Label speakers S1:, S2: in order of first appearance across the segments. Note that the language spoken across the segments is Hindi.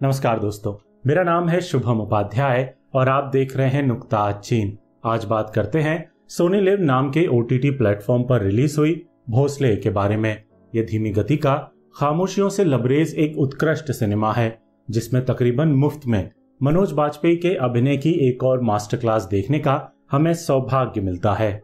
S1: नमस्कार दोस्तों, मेरा नाम है शुभम उपाध्याय और आप देख रहे हैं नुक्ता आज चीन। आज बात करते हैं सोनी लिव नाम के OTT प्लेटफॉर्म पर रिलीज हुई भोसले के बारे में। यह धीमी गति का खामोशियों से लबरेज एक उत्कृष्ट सिनेमा है जिसमें तकरीबन मुफ्त में मनोज बाजपेयी के अभिनय की एक और मास्टर क्लास देखने का हमें सौभाग्य मिलता है।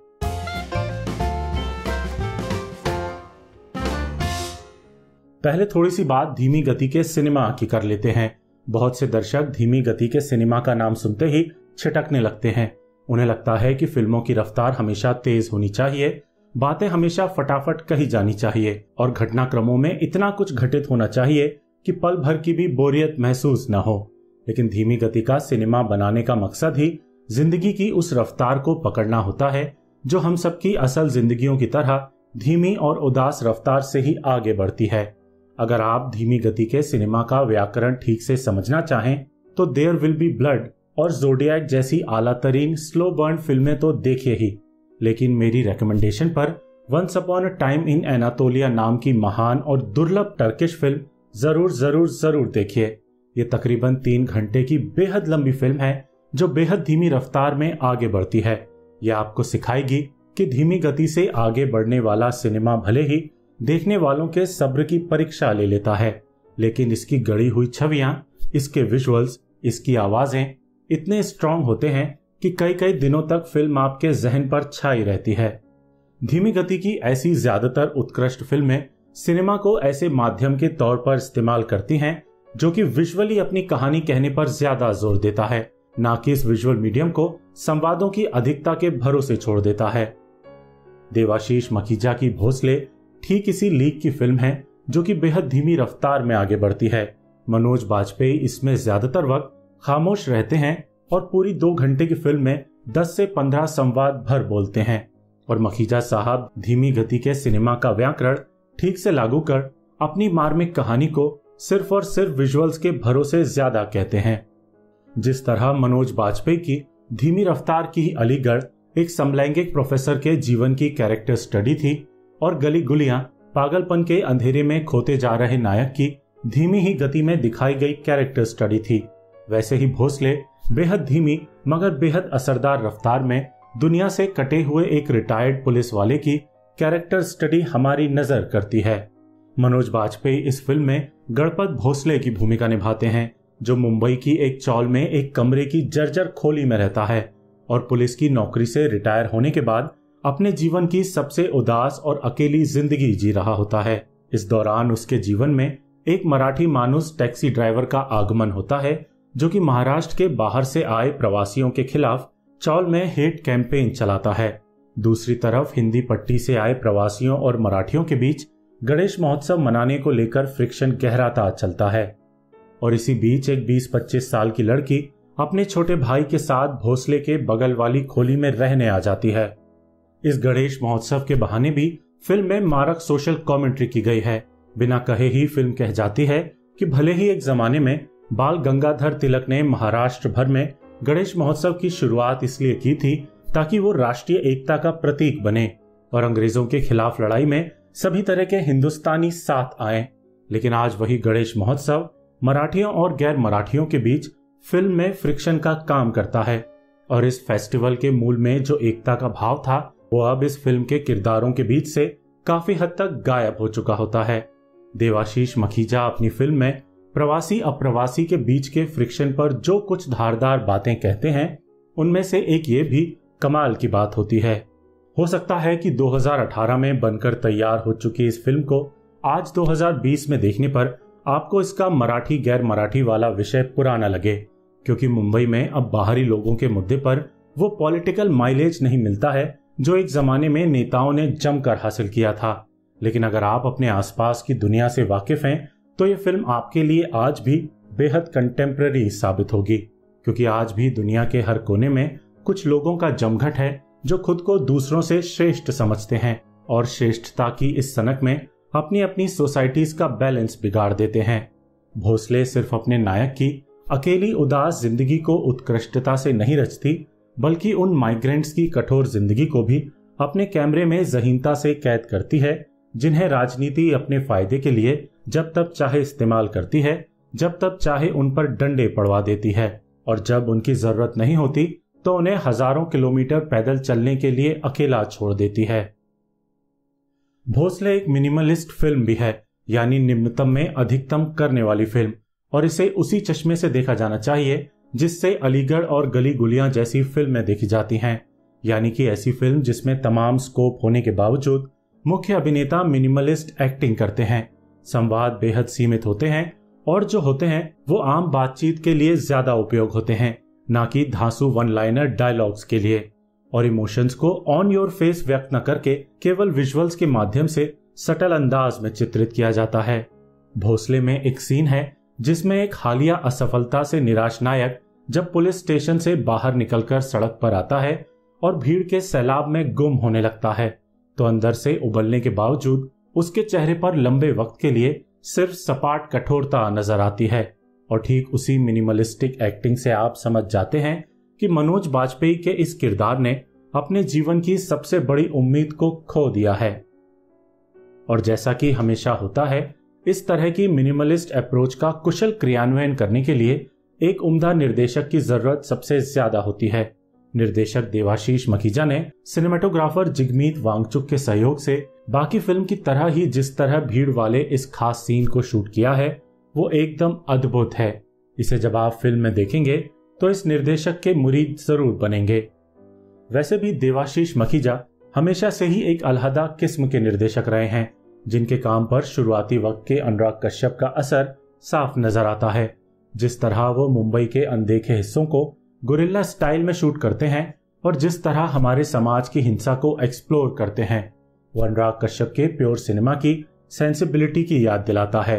S1: पहले थोड़ी सी बात धीमी गति के सिनेमा की कर लेते हैं। बहुत से दर्शक धीमी गति के सिनेमा का नाम सुनते ही छिटकने लगते हैं। उन्हें लगता है कि फिल्मों की रफ्तार हमेशा तेज होनी चाहिए, बातें हमेशा फटाफट कही जानी चाहिए और घटनाक्रमों में इतना कुछ घटित होना चाहिए कि पल भर की भी बोरियत महसूस न हो। लेकिन धीमी गति का सिनेमा बनाने का मकसद ही जिंदगी की उस रफ्तार को पकड़ना होता है जो हम सबकी असल जिंदगियों की तरह धीमी और उदास रफ्तार से ही आगे बढ़ती है। अगर आप धीमी गति के सिनेमा का व्याकरण ठीक से समझना चाहें तो देयर विल बी ब्लड और ज़ोडिएक जैसी आला तरीन स्लो बर्न फिल्में तो देखिए ही, लेकिन मेरी रिकमेंडेशन पर once upon a time in Anatolia नाम की महान और दुर्लभ टर्किश फिल्म जरूर देखिए। ये तकरीबन 3 घंटे की बेहद लंबी फिल्म है जो बेहद धीमी रफ्तार में आगे बढ़ती है। यह आपको सिखाएगी कि धीमी गति से आगे बढ़ने वाला सिनेमा भले ही देखने वालों के सब्र की परीक्षा ले लेता है, लेकिन इसकी गढ़ी हुई छवियां, इसके विजुअल्स, इसकी आवाजें इतने स्ट्रांग होते हैं कि कई दिनों तक फिल्म आपके जहन पर छाई रहती है। धीमी गति की ऐसी ज्यादातर उत्कृष्ट फिल्में सिनेमा को ऐसे माध्यम के तौर पर इस्तेमाल करती हैं जो कि विजुअली अपनी कहानी कहने पर ज्यादा जोर देता है, ना कि इस विजुअल मीडियम को संवादों की अधिकता के भरोसे छोड़ देता है। देवाशीष मखीजा की भोसले ठीक इसी लीग की फिल्म है जो कि बेहद धीमी रफ्तार में आगे बढ़ती है। मनोज बाजपेयी इसमें ज्यादातर वक्त खामोश रहते हैं और पूरी 2 घंटे की फिल्म में 10 से 15 संवाद भर बोलते हैं और मखीजा साहब धीमी गति के सिनेमा का व्याकरण ठीक से लागू कर अपनी मार्मिक कहानी को सिर्फ और सिर्फ विजुअल्स के भरोसे ज्यादा कहते हैं। जिस तरह मनोज बाजपेयी की धीमी रफ्तार की अलीगढ़ एक समलैंगिक प्रोफेसर के जीवन की कैरेक्टर स्टडी थी और गली गुलियां पागलपन के अंधेरे में खोते जा रहे नायक की धीमी ही गति में दिखाई गई कैरेक्टर स्टडी थी, वैसे ही भोसले बेहद धीमी मगर बेहद असरदार रफ्तार में दुनिया से कटे हुए एक रिटायर्ड पुलिस वाले की कैरेक्टर स्टडी हमारी नजर करती है। मनोज बाजपेयी इस फिल्म में गणपत भोसले की भूमिका निभाते हैं जो मुंबई की एक चौल में एक कमरे की जर्जर खोली में रहता है और पुलिस की नौकरी से रिटायर होने के बाद अपने जीवन की सबसे उदास और अकेली जिंदगी जी रहा होता है। इस दौरान उसके जीवन में एक मराठी मानुस टैक्सी ड्राइवर का आगमन होता है जो कि महाराष्ट्र के बाहर से आए प्रवासियों के खिलाफ चौल में हेट कैंपेन चलाता है। दूसरी तरफ हिंदी पट्टी से आए प्रवासियों और मराठियों के बीच गणेश महोत्सव मनाने को लेकर फ्रिक्शन गहराता चलता है और इसी बीच एक 20-25 साल की लड़की अपने छोटे भाई के साथ भोसले के बगल वाली खोली में रहने आ जाती है। इस गणेश महोत्सव के बहाने भी फिल्म में मारक सोशल कमेंट्री की गई है। बिना कहे ही फिल्म कह जाती है कि भले ही एक जमाने में बाल गंगाधर तिलक ने महाराष्ट्र भर में गणेश महोत्सव की शुरुआत इसलिए की थी ताकि वो राष्ट्रीय एकता का प्रतीक बने और अंग्रेजों के खिलाफ लड़ाई में सभी तरह के हिंदुस्तानी साथ आए, लेकिन आज वही गणेश महोत्सव मराठियों और गैर मराठियों के बीच फिल्म में फ्रिक्शन का काम करता है और इस फेस्टिवल के मूल में जो एकता का भाव था वो अब इस फिल्म के किरदारों के बीच से काफी हद तक गायब हो चुका होता है। देवाशीष मखीजा अपनी फिल्म में प्रवासी अप्रवासी के बीच के फ्रिक्शन पर जो कुछ धारदार बातें कहते हैं उनमें से एक ये भी कमाल की बात होती है। हो सकता है कि 2018 में बनकर तैयार हो चुकी इस फिल्म को आज 2020 में देखने पर आपको इसका मराठी गैर मराठी वाला विषय पुराना लगे, क्योंकि मुंबई में अब बाहरी लोगों के मुद्दे पर वो पॉलिटिकल माइलेज नहीं मिलता है जो एक जमाने में नेताओं ने जमकर हासिल किया था। लेकिन अगर आप अपने आसपास की दुनिया से वाकिफ हैं तो ये फिल्म आपके लिए आज भी बेहद कंटेम्प्रेरी साबित होगी, क्योंकि आज भी दुनिया के हर कोने में कुछ लोगों का जमघट है जो खुद को दूसरों से श्रेष्ठ समझते हैं और श्रेष्ठता की इस सनक में अपनी अपनी सोसाइटीज का बैलेंस बिगाड़ देते हैं। भोसले सिर्फ अपने नायक की अकेली उदास जिंदगी को उत्कृष्टता से नहीं रचती, बल्कि उन माइग्रेंट्स की कठोर जिंदगी को भी अपने कैमरे में ज़हीनता से कैद करती है जिन्हें राजनीति अपने फायदे के लिए जब तब चाहे इस्तेमाल करती है जब तब चाहे उन पर डंडे पड़वा देती है और जब उनकी जरूरत नहीं होती तो उन्हें हजारों किलोमीटर पैदल चलने के लिए अकेला छोड़ देती है। भोसले एक मिनिमलिस्ट फिल्म भी है, यानी निम्नतम में अधिकतम करने वाली फिल्म, और इसे उसी चश्मे से देखा जाना चाहिए जिससे अलीगढ़ और गली गुलियां जैसी फिल्में देखी जाती हैं, यानी कि ऐसी फिल्म जिसमें तमाम स्कोप होने के बावजूद मुख्य अभिनेता मिनिमलिस्ट एक्टिंग करते हैं, संवाद बेहद सीमित होते हैं और जो होते हैं वो आम बातचीत के लिए ज्यादा उपयोग होते हैं, ना कि धांसू वन लाइनर डायलॉग्स के लिए, और इमोशंस को ऑन योर फेस व्यक्त न करके केवल विजुअल्स के माध्यम से सटल अंदाज में चित्रित किया जाता है। भोसले में एक सीन है जिसमें एक हालिया असफलता से निराश नायक जब पुलिस स्टेशन से बाहर निकलकर सड़क पर आता है और भीड़ के सैलाब में गुम होने लगता है, तो अंदर से उबलने के बावजूद उसके चेहरे पर लंबे वक्त के लिए सिर्फ सपाट कठोरता नजर आती है। और ठीक उसी मिनिमलिस्टिक एक्टिंग से आप समझ जाते हैं कि मनोज बाजपेयी के इस किरदार ने अपने जीवन की सबसे बड़ी उम्मीद को खो दिया है। और जैसा कि हमेशा होता है, इस तरह की मिनिमलिस्ट अप्रोच का कुशल क्रियान्वयन करने के लिए एक उम्दा निर्देशक की जरूरत सबसे ज्यादा होती है। निर्देशक देवाशीष मखीजा ने सिनेमेटोग्राफर जिगमीत वांगचुक के सहयोग से बाकी फिल्म की तरह ही जिस तरह भीड़ वाले इस खास सीन को शूट किया है वो एकदम अद्भुत है। इसे जब आप फिल्म में देखेंगे तो इस निर्देशक के मुरीद जरूर बनेंगे। वैसे भी देवाशीष मखीजा हमेशा से ही एक अलहदा किस्म के निर्देशक रहे हैं, जिनके काम पर शुरुआती वक्त के अनुराग कश्यप का असर साफ नजर आता है। जिस तरह वो मुंबई के अनदेखे हिस्सों को गुरिल्ला स्टाइल में शूट करते हैं और जिस तरह हमारे समाज की हिंसा को एक्सप्लोर करते हैं, वो अनुराग कश्यप के प्योर सिनेमा की सेंसिबिलिटी की याद दिलाता है।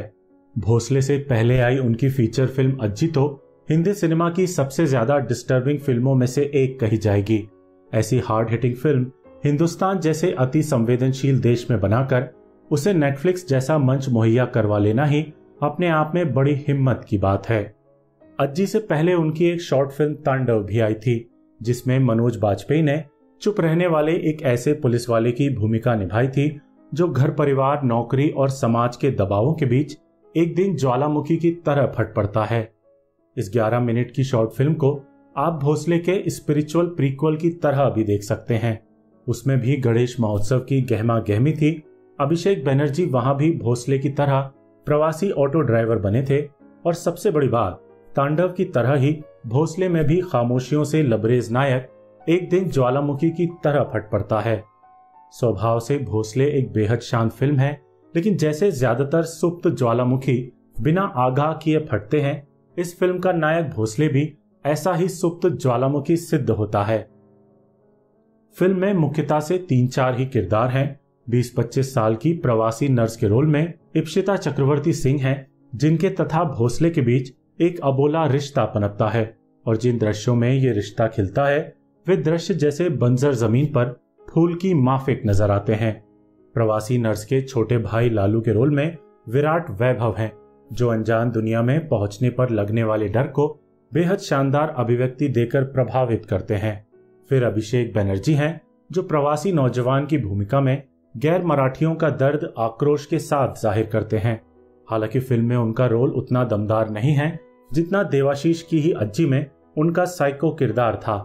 S1: भोसले से पहले आई उनकी फीचर फिल्म अज्जी तो हिंदी सिनेमा की सबसे ज्यादा डिस्टर्बिंग फिल्मों में से एक कही जाएगी। ऐसी हार्ड हिटिंग फिल्म हिंदुस्तान जैसे अति संवेदनशील देश में बनाकर उसे नेटफ्लिक्स जैसा मंच मुहैया करवा लेना ही अपने आप में बड़ी हिम्मत की बात है। अज्जी से पहले उनकी एक शॉर्ट फिल्म तांडव भी आई थी, जिसमें मनोज बाजपेयी ने चुप रहने वाले एक ऐसे पुलिस वाले की भूमिका निभाई थी जो घर परिवार, नौकरी और समाज के दबावों के बीच एक दिन ज्वालामुखी की तरह फट पड़ता है। इस 11 मिनट की शॉर्ट फिल्म को आप भोसले के स्पिरिचुअल प्रीक्वल की तरह भी देख सकते हैं। उसमें भी गणेश महोत्सव की गहमा गहमी थी। अभिषेक बनर्जी वहां भी भोसले की तरह प्रवासी ऑटो ड्राइवर बने थे, और सबसे बड़ी बात, तांडव की तरह ही भोसले में भी खामोशियों से लबरेज नायक एक दिन ज्वालामुखी की तरह फट पड़ता है। स्वभाव से भोसले एक बेहद शांत फिल्म है, लेकिन जैसे ज्यादातर सुप्त ज्वालामुखी बिना आगाह किए फटते हैं, इस फिल्म का नायक भोसले भी ऐसा ही सुप्त ज्वालामुखी सिद्ध होता है। फिल्म में मुख्यतः से 3-4 ही किरदार हैं। 20-25 साल की प्रवासी नर्स के रोल में इप्सिता चक्रवर्ती सिंह हैं, जिनके तथा भोसले के बीच एक अबोला रिश्ता पनपता है, और जिन दृश्यों में ये रिश्ता खिलता है वे दृश्य जैसे बंजर जमीन पर फूल की माफिक नजर आते हैं। प्रवासी नर्स के छोटे भाई लालू के रोल में विराट वैभव हैं, जो अनजान दुनिया में पहुंचने पर लगने वाले डर को बेहद शानदार अभिव्यक्ति देकर प्रभावित करते हैं। फिर अभिषेक बनर्जी हैं, जो प्रवासी नौजवान की भूमिका में गैर मराठियों का दर्द आक्रोश के साथ जाहिर करते हैं। हालांकि फिल्म में उनका रोल उतना दमदार नहीं है जितना देवाशीष की ही अज्जी में उनका साइको किरदार था।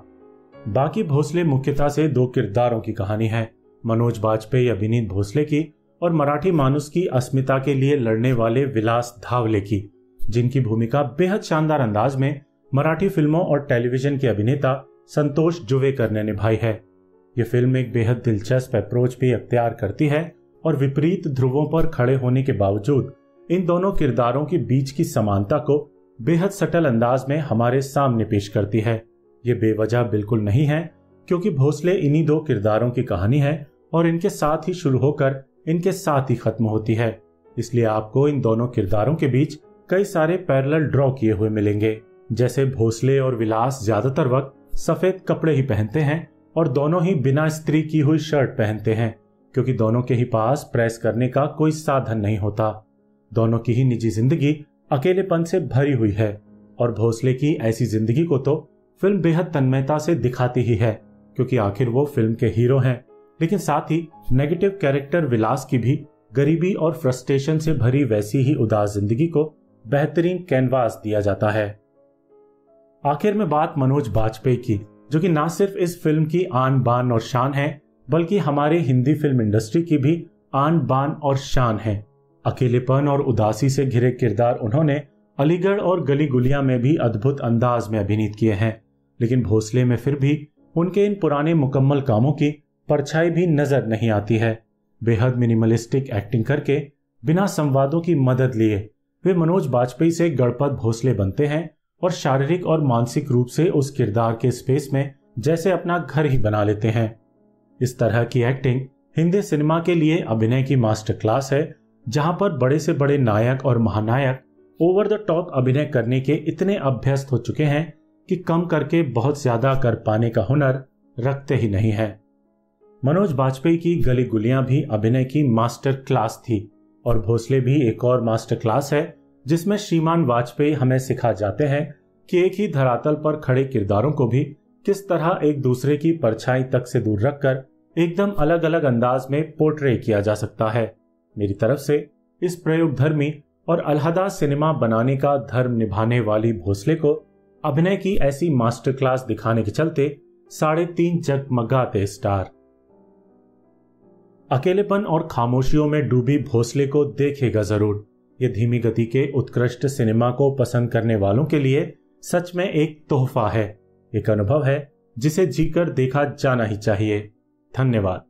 S1: बाकी भोसले मुख्यतः से 2 किरदारों की कहानी है, मनोज बाजपेयी अभिनीत भोसले की और मराठी मानुस की अस्मिता के लिए लड़ने वाले विलास धावले की, जिनकी भूमिका बेहद शानदार अंदाज में मराठी फिल्मों और टेलीविजन के अभिनेता संतोष जुवेकर ने निभाई है। यह फिल्म एक बेहद दिलचस्प अप्रोच भी अख्तियार करती है और विपरीत ध्रुवों पर खड़े होने के बावजूद इन दोनों किरदारों के बीच की समानता को बेहद सटल अंदाज में हमारे सामने पेश करती है। ये बेवजह बिल्कुल नहीं है, क्योंकि भोसले इन्हीं 2 किरदारों की कहानी है और इनके साथ ही शुरू होकर इनके साथ ही खत्म होती है। इसलिए आपको इन दोनों किरदारों के बीच कई सारे पैरेलल ड्रॉ किए हुए मिलेंगे। जैसे भोसले और विलास ज्यादातर वक्त सफेद कपड़े ही पहनते हैं और दोनों ही बिना इस्त्री की हुई शर्ट पहनते हैं, क्योंकि दोनों के ही पास प्रेस करने का कोई साधन नहीं होता। दोनों की ही निजी जिंदगी अकेलेपन से भरी हुई है, और भोसले की ऐसी जिंदगी को तो फिल्म बेहद तन्मयता से दिखाती ही है, क्योंकि आखिर वो फिल्म के हीरो हैं। लेकिन साथ ही नेगेटिव कैरेक्टर विलास की भी गरीबी और फ्रस्ट्रेशन से भरी वैसी ही उदास जिंदगी को बेहतरीन कैनवास दिया जाता है। आखिर में बात मनोज बाजपेयी की, जो कि ना सिर्फ इस फिल्म की आन बान और शान है बल्कि हमारे हिंदी फिल्म इंडस्ट्री की भी आन बान और शान है। अकेलेपन और उदासी से घिरे किरदार उन्होंने अलीगढ़ और गली गुलियां में भी अद्भुत अंदाज में अभिनीत किए हैं, लेकिन भोसले में फिर भी उनके इन पुराने मुकम्मल कामों की परछाई भी नजर नहीं आती है। बेहद मिनिमलिस्टिक एक्टिंग करके बिना संवादों की मदद लिए वे मनोज बाजपेयी से गणपत भोसले बनते हैं और शारीरिक और मानसिक रूप से उस किरदार के स्पेस में जैसे अपना घर ही बना लेते हैं। इस तरह की एक्टिंग हिंदी सिनेमा के लिए अभिनय की मास्टर क्लास है, जहां पर बड़े से बड़े नायक और महानायक ओवर द टॉप अभिनय करने के इतने अभ्यस्त हो चुके हैं कि कम करके बहुत ज्यादा कर पाने का हुनर रखते ही नहीं है। मनोज बाजपेयी की गली गुलियां भी अभिनय की मास्टर क्लास थी और भोसले भी एक और मास्टर क्लास है, जिसमें श्रीमान वाजपेयी हमें सिखा जाते हैं कि एक ही धरातल पर खड़े किरदारों को भी किस तरह एक दूसरे की परछाई तक से दूर रखकर एकदम अलग अलग अंदाज में पोर्ट्रे किया जा सकता है। मेरी तरफ से इस प्रयोगधर्मी और अलहदा सिनेमा बनाने का धर्म निभाने वाली भोसले को अभिनय की ऐसी मास्टर क्लास दिखाने के चलते 3.5 जगमगाते स्टार। अकेलेपन और खामोशियों में डूबी भोसले को देखेगा जरूर। ये धीमी गति के उत्कृष्ट सिनेमा को पसंद करने वालों के लिए सच में एक तोहफा है, एक अनुभव है जिसे जीकर देखा जाना ही चाहिए। धन्यवाद।